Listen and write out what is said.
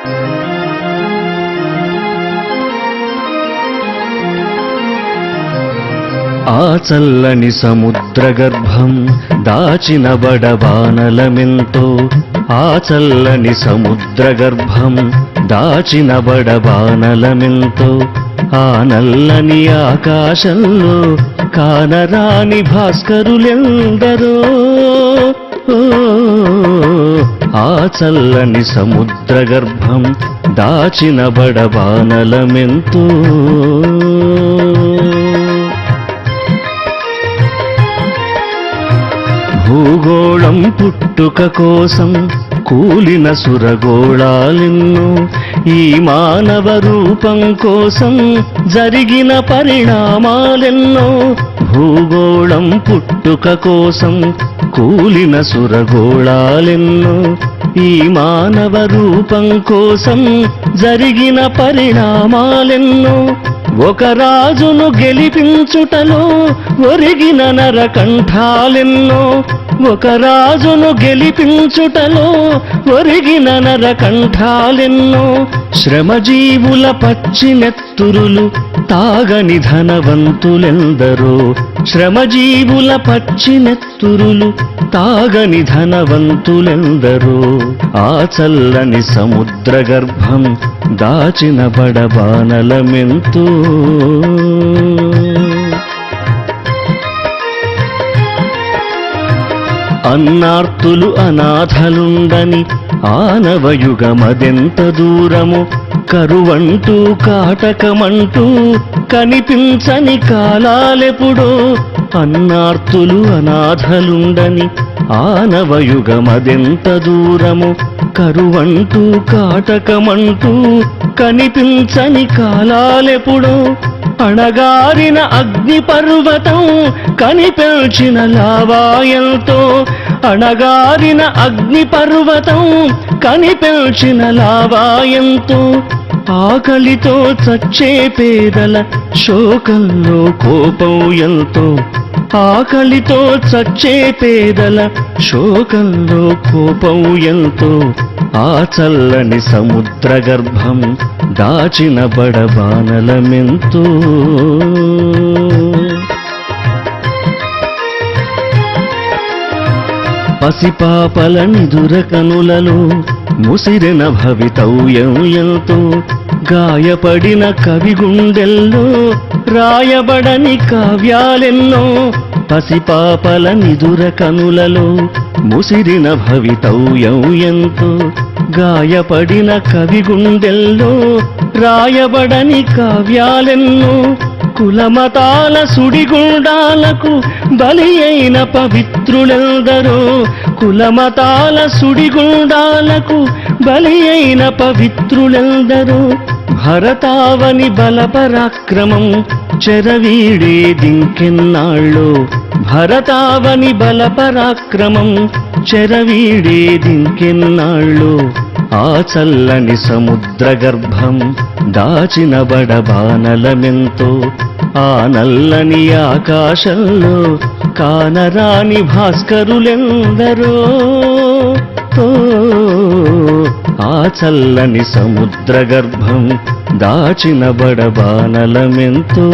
ఆ చల్లని సముద్రగర్భం దాచిన బడబానలమెంతో, ఆ చల్లని సముద్రగర్భం దాచిన బడబానలమెంతో, ఆ నల్లని ఆకాశంలో కానరాని భాస్కరులెందరో. ఆ చల్లని సముద్రగర్భం దాచిన బడబానలమెంతో. భూగోళం పుట్టుక కోసం కూలిన సురగోళాలెన్నో, ఈ మానవ రూపం కోసం జరిగిన పరిణామాలెన్నో. భూగోళం పుట్టుక కోసం కూలిన సురగోళాలెన్నో, ఈ మానవ రూపం కోసం జరిగిన పరిణామాలెన్నో. ఒక రాజును గెలిపించుటలో ఒరిగిన నరకంఠాలెన్నో, ఒక రాజును గెలిపించుటలో ఒరిగిన నరకంఠాలెన్నో. శ్రమజీవుల పచ్చినెత్తురులు తాగని ధనవంతులెందరో, శ్రమజీవుల పచ్చినెత్తురులు తాగని ధనవంతులెందరో. ఆ చల్లని సముద్రగర్భం దాచిన బడబానలమెంతో. అన్నార్తులు అనాథలుండని ఆనవయుగమదెంత దూరము, కరువంటూ కాటకమంటూ కనిపించని కాలాలెప్పుడో. అన్నార్తులు అనాథలుండని ఆనవయుగమదెంత దూరము, కరువంటూ కాటకమంటూ కనిపించని కాలాలెప్పుడో. అణగారిన అగ్నిపర్వతం కనిపించిన లావాయంతో, అణగారిన అగ్నిపర్వతం కనిపించిన లావాయంతో. ఆకలితో చచ్చే పేదల శోకంలో కోపం ఎంతో, ఆకలితో చచ్చే పేదల శోకంలో కోపం ఎంతో. ఆ చల్లని సముద్రగర్భం దాచిన బడబానలమెంతో. పసిపాపల నిదురకనులలో ముసిరిన భవితవ్యం ఎంతో, గాయపడిన కవి గుండెల్లో రాయబడని కావ్యాలెన్నో. పసిపాపల నిదురకనులలో ముసిరిన భవితవ్యం ఎంతో, గాయపడిన కవి గుండెల్లో రాయబడని కావ్యాలెన్నో. కులమతాల సుడిగుండాలకు బలి అయిన పవిత్రులెందరో, కులమతాల సుడిగుండాలకు బలి అయిన పవిత్రులెందరో. భరతావని బలపరాక్రమం చెరవీడేదింకెన్నాళ్ళో, భరతావని బలపరాక్రమం చెరవీడేదింకెన్నాళ్ళో. ఆ చల్లని సముద్రగర్భం దాచిన బడబానలమెంతో, ఆ నల్లని ఆకాశంలో కానరాని భాస్కరులెందరో. ఆ చల్లని సముద్రగర్భం దాచిన బడబానలమెంతో.